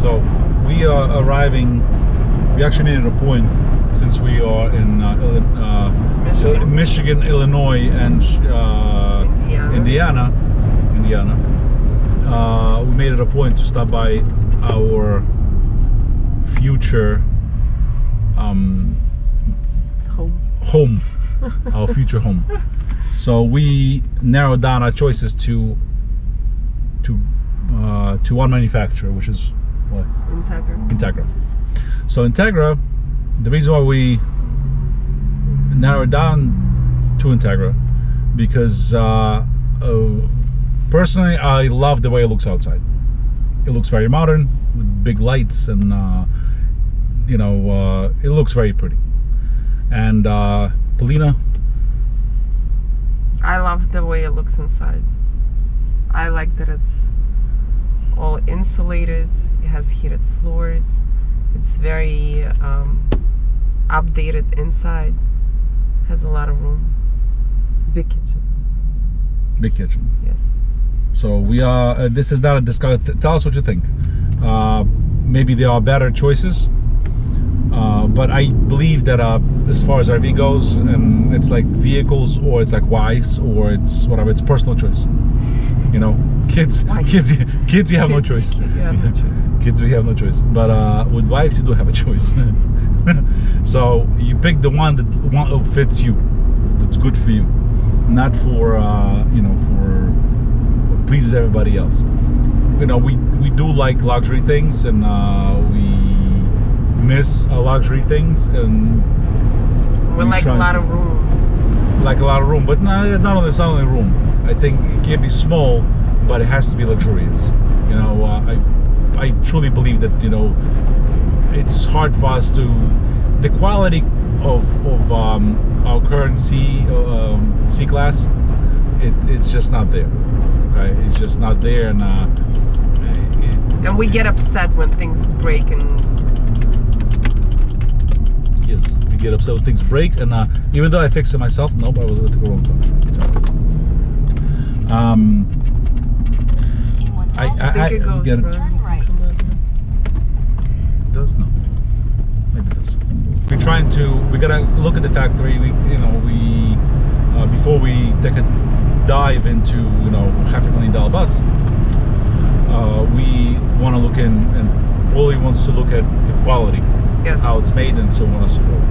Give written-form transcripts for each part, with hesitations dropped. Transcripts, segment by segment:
So we are arriving. We actually made it a point, since we are in Michigan, Illinois, and Indiana. We made it a point to stop by our future home, our future home. So we narrowed down our choices to one manufacturer, which is what? Entegra. So Entegra, the reason why we narrowed down to Entegra, because personally I love the way it looks outside. It looks very modern with big lights, and it looks very pretty. And Polina, I love the way it looks inside. I like that it's all insulated. It has heated floors. It's very updated inside. Has a lot of room. Big kitchen. big kitchen. Yes. So we are. This is not a discount. Tell us what you think. Maybe there are better choices, but I believe that as far as RV goes, and it's like vehicles, or it's like wives, or it's whatever. It's personal choice. You know, kids, you have no choice. Kids, we have no choice. But with wives, you do have a choice. So you pick the one that fits you, that's good for you, not for for pleases everybody else. You know, we do like luxury things, and we miss luxury things, and we like a lot of room. Like a lot of room, but it's not only room. I think it can be small, but it has to be luxurious. You know, I truly believe that, it's hard for us to, the quality of our current C class, it's just not there. Okay, it's just not there, and we get upset when things break, and yes, we get upset when things break, and even though I fixed it myself, nope, I was at the wrong time. I think it goes right. It does? No. Maybe it does. We gotta look at the factory. We before we take a dive into, $500,000 bus, we want to look in, and Paulie wants to look at the quality, yes, how it's made, and so on and so forth.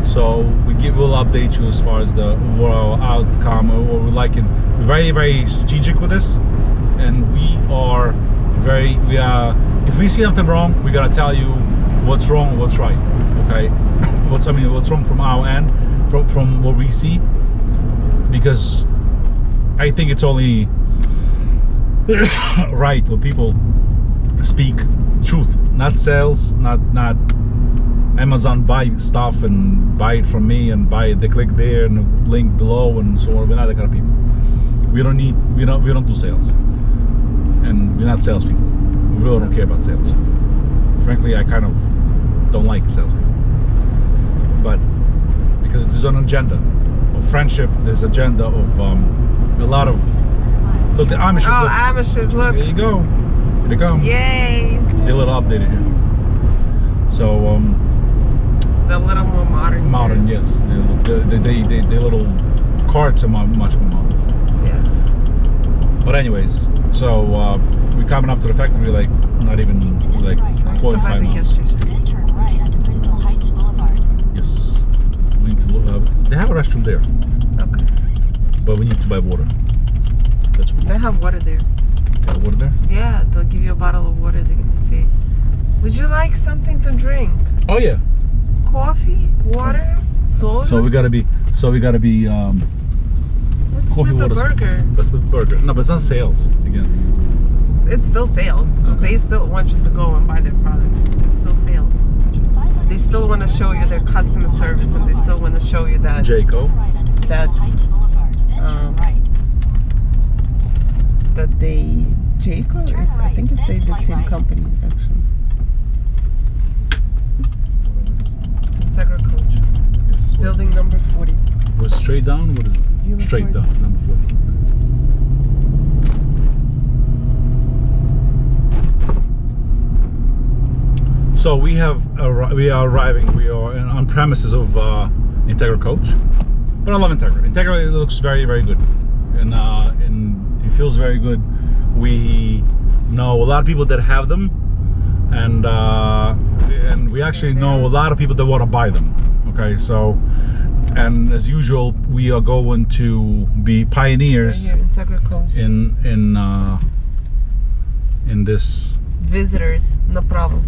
So we'll update you as far as the overall outcome, or what we're liking. We're very, very strategic with this, and we are if we see something wrong, we gotta tell you what's wrong and what's right. Okay, what's wrong from our end, from what we see, because I think it's only right when people speak truth, not sales, not Amazon buy stuff and buy it from me and they click there and the link below and so on. We're not that kind of people. We don't do sales, and we're not salespeople. We really don't care about sales. Frankly, I kind of don't like salespeople, but because there's an agenda of friendship, there's agenda of a lot of, look, the Amishes. Oh, Amishes, look. There you go. Here they come. Yay. They're a little updated here. So they're a little more modern. Modern, yes. Their little carts are much more modern. Yes. But anyways, so we're coming up to the factory like not even like 0.5 miles. Please turn right onto Crystal Heights Boulevard. Yes. We need to look, they have a restroom there. Okay. But we need to buy water. That's what They have water there. They have water there? Yeah, they'll give you a bottle of water. They're gonna say, "Would you like something to drink? Oh yeah. Coffee, water, soda." So we gotta be Let's coffee, flip a water, burger. Let's flip a burger. No, but it's not sales again. It's still sales, because they still want you to go and buy their product. It's still sales. They still want to show you their customer service, and they still want to show you that Jayco. that Jayco is, I think it's the same company actually. Entegra Coach. Yes. Building number 40. We're straight down. What is it? Straight down. Number 40. So we are arriving. We are on premises of Entegra Coach, but I love Entegra. Entegra, it looks very, very good, and it feels very good. We know a lot of people that have them, and we actually know a lot of people that want to buy them. Okay, so, and as usual, we are going to be pioneers Right here, Entegra Coach. in this. Visitors, no problem.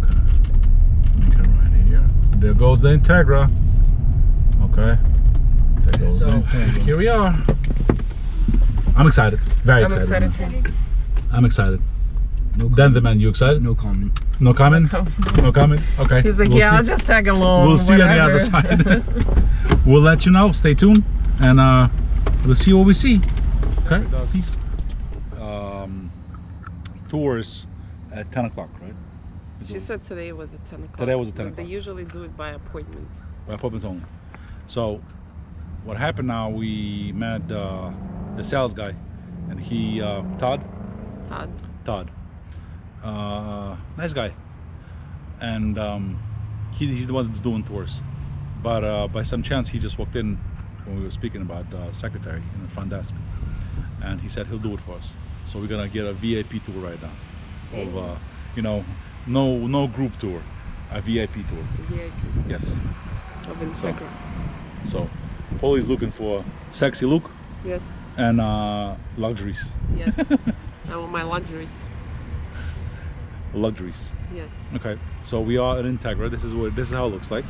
Okay, make it right here. There goes the Entegra. Okay, there goes the Entegra. Here we are. I'm excited. Very I'm excited. excited too. I'm excited. No Then the man, you excited? No comment. No comment? No comment? Okay. He's like, we'll yeah, see. I'll just tag along. We'll see on the other whatever. side. We'll let you know. Stay tuned, and we'll see what we see. Okay. Peace. Tours at 10 o'clock, right? She said today was at 10 o'clock. Today was at 10 but They o'clock. usually do it by appointment. By appointments only. So, what happened now? We met the sales guy, and he Todd. Nice guy, and he's the one that's doing tours. But by some chance, he just walked in when we were speaking about secretary in the front desk, and he said he'll do it for us. So we're gonna get a VIP tour right now, of no group tour, a VIP tour. VIP Yes. of Entegra. So Polly's looking for sexy look Yes, and luxuries. yes. I want my luxuries. Luxuries. Yes. Okay, so we are at Entegra. This is how it looks like.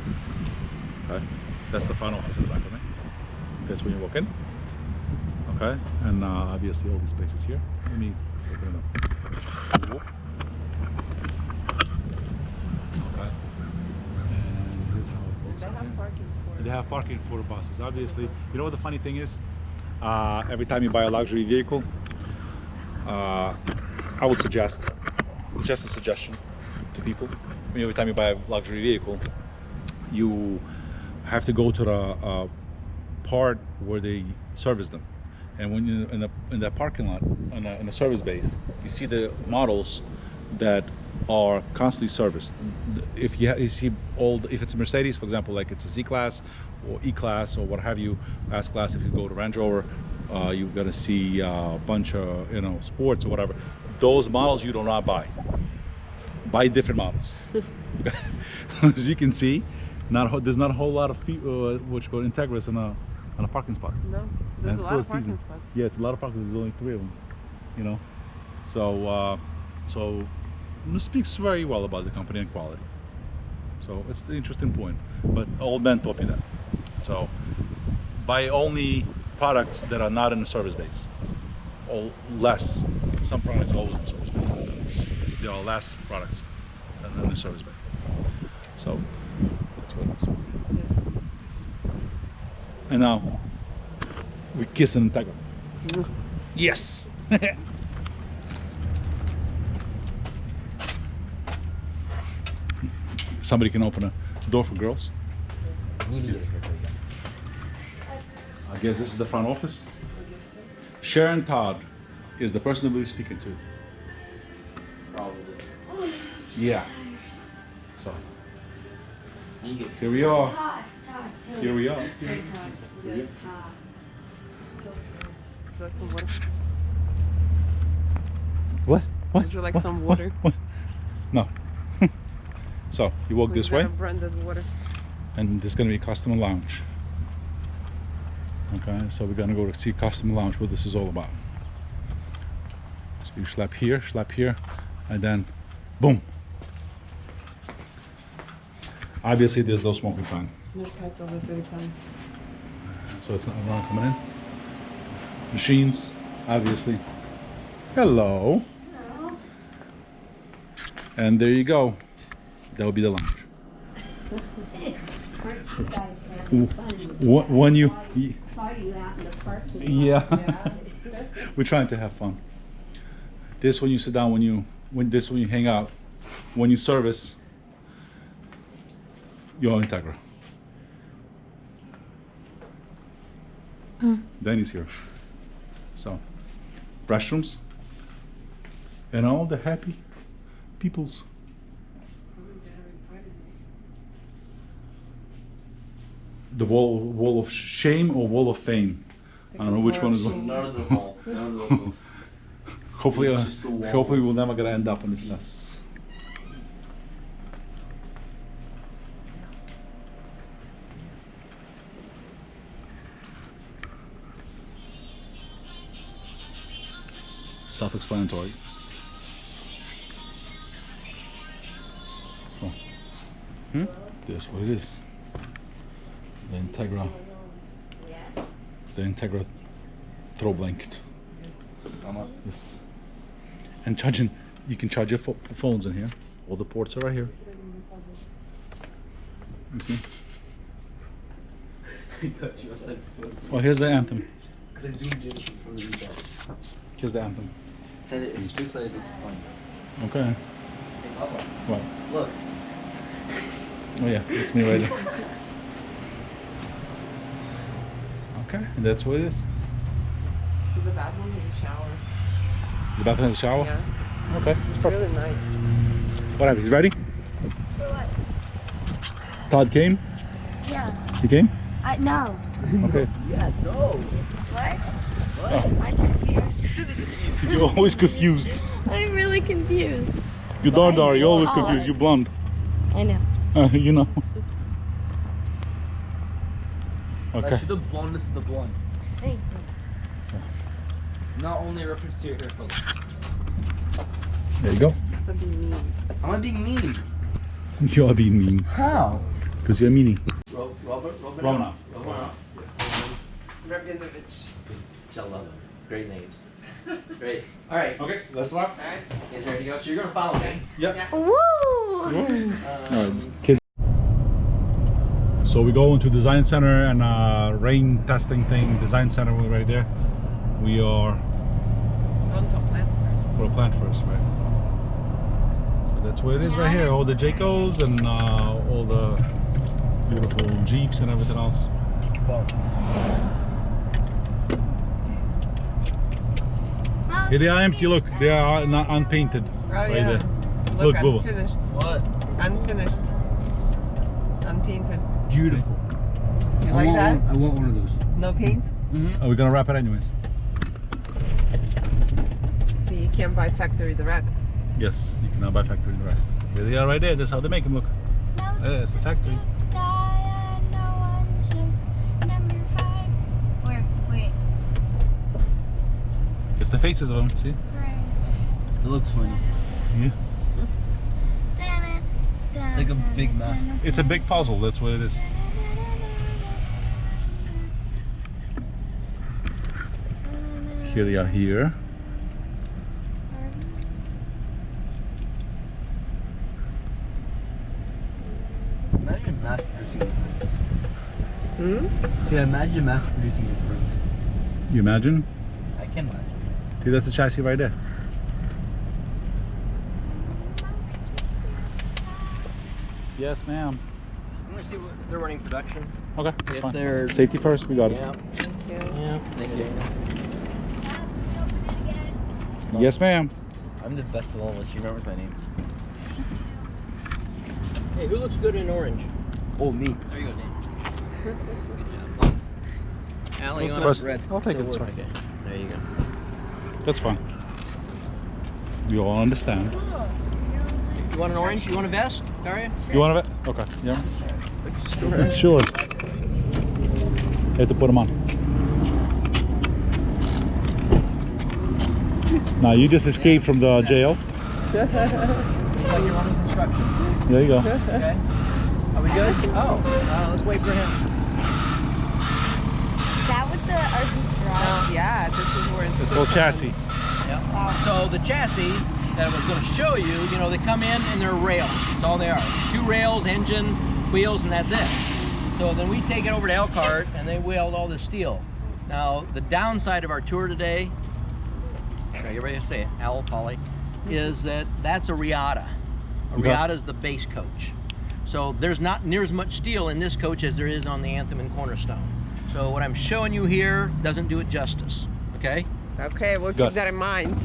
Okay, that's the front office in the back of me. That's when you walk in. Okay, and obviously all these places here. Let me open it up. Okay, and here's how it looks. They have parking for They have parking for the buses. Obviously, you know what the funny thing is? Every time you buy a luxury vehicle, I would suggest, it's just a suggestion to people. Every time you buy a luxury vehicle, you have to go to the part where they service them. And when you're in the parking lot, in the service base, you see the models that are constantly serviced. If you see if it's a Mercedes, for example, like it's a Z-Class or E-Class or what have you, S-Class, if you go to Range Rover, you're gonna see a bunch of sports or whatever. Those models you do not buy. Buy different models. As you can see, there's not a whole lot of people which go Integras on a parking spot. No, there's a lot of parking spots. Yeah, it's a lot of parking. There's only 3 of them. So it speaks very well about the company and quality. So it's the interesting point. But old men taught me that. So buy only products that are not in the service base, or less. Some products always in the service base. There are less products than in the service base. So that's what it is. And now we kiss and Entegra. Yes. Somebody can open a door for girls. I guess this is the front office. Sharon Todd is the person that we'll be speaking to. Probably. Yeah. So here we are. Here we are. Yes. Would you like some water? What? What? Would you like What? some water? What? No. So you walk this way, Branded water. and there's gonna be a customer lounge. Okay, so we're gonna go to see customer lounge, what this is all about. So you slap here, and then boom. Obviously, there's no smoking sign, No pets over 30 pounds. so it's not everyone coming in. Machines, obviously. Hello. Hello. And there you go. That will be the lounge. Aren't you guys having fun? When you, Saw you out in the parking lot. yeah, we're trying to have fun. This when you sit down, when you hang out, when you service, you're Entegra. Danny's here. So, restrooms, and all the happy peoples. The wall of shame or wall of fame? I don't know which one is. None of the wall. None of the Hopefully, It's just the wall. hopefully we're never gonna end up in this mess. Self-explanatory. So, this is what it is. The Entegra. Yes. The Entegra throw blanket. Yes. And charging, you can charge your phones in here. All the ports are right here. You see? Well, here's the Anthem. Because I zoomed in from the inside. Here's the Anthem. So it speaks like it's fun. Okay. Hey, Papa, What? look. Oh yeah, it's me right there. Okay, and that's what it is. So the bathroom is a shower. The bathroom has a shower? Yeah. Okay, it's It's perfect. really nice. What happened? You ready? For what? Todd came? Yeah. He came? No. Okay. Yeah, no. What? Oh, I'm confused. you're always confused. I'm really confused. You darn are, you're always Oh. confused. You're blonde. I know. You know. Okay. That's the blondest of the blonde. Thank you. So, Not only a reference to your hair color. there you go. To be mean. Am I being mean? You are being mean. How? Because you're meanie. Robert? Romanov. Romanov. Rabinovich. Cello. Great names. Great. Alright. Okay, let's rock. Alright. You guys ready to go? So you're gonna follow me. Yep. Woo! Alright, kids. So we go into design center and rain testing thing. Design center, we're right there. We are Going to a plant first. for a plant first, right? So that's where it is right here. All the Jaycos and all the beautiful Jeeps and everything else. Here they are empty. Look, they are not unpainted. Oh right yeah. there. Look, Bubba. unfinished. What? Unfinished. Unpainted. Beautiful. You like that? I want one of those. No paint? Mm-hmm. Are we gonna wrap it anyways? So you can't buy factory direct. Yes, you can now buy factory direct. Here they are right there. That's how they make them look. Yeah, it's a factory. Wait. It's the faces of them. See? It looks funny. Yeah. It's like a big mask. It's a big puzzle. That's what it is. Here they are here. Imagine mass producing these things. Hmm? See, imagine mass producing these things. You imagine? I can imagine. See, that's the chassis right there. Yes, ma'am. I'm gonna see if they're running production. Okay, that's If fine. they're- Safety first. We got it. Yeah. Thank you. Yeah. Thank you. Yes, ma'am. I'm the best of all of us. You remember my name. Hey, who looks good in orange? Oh, me. There you go, Dave. Good job. Allie, you want First- red? I'll take it this Silver? first. Okay. There you go. That's fine. We all understand. You want an orange? You want a vest, Daria? You want it? Okay. Yeah. Sure. You have to put them on. Now you just escaped from the jail. Looks like you're running construction. There you go. Okay. Are we good? Oh, let's wait for him. Is that what the RV drive? Yeah, this is where it's It's called chassis. Yeah. So the chassis that I was going to show you, you know, they come in and they're rails. That's all they are. 2 rails, engine, wheels, and that's it. So then we take it over to Elkhart and they weld all the steel. Now, the downside of our tour today, okay, you ready to say it, ALL Poly, is that that's a Riata. A Okay. Riata is the base coach. So there's not near as much steel in this coach as there is on the Anthem and Cornerstone. So what I'm showing you here doesn't do it justice, okay? Okay, we'll Good. keep that in mind.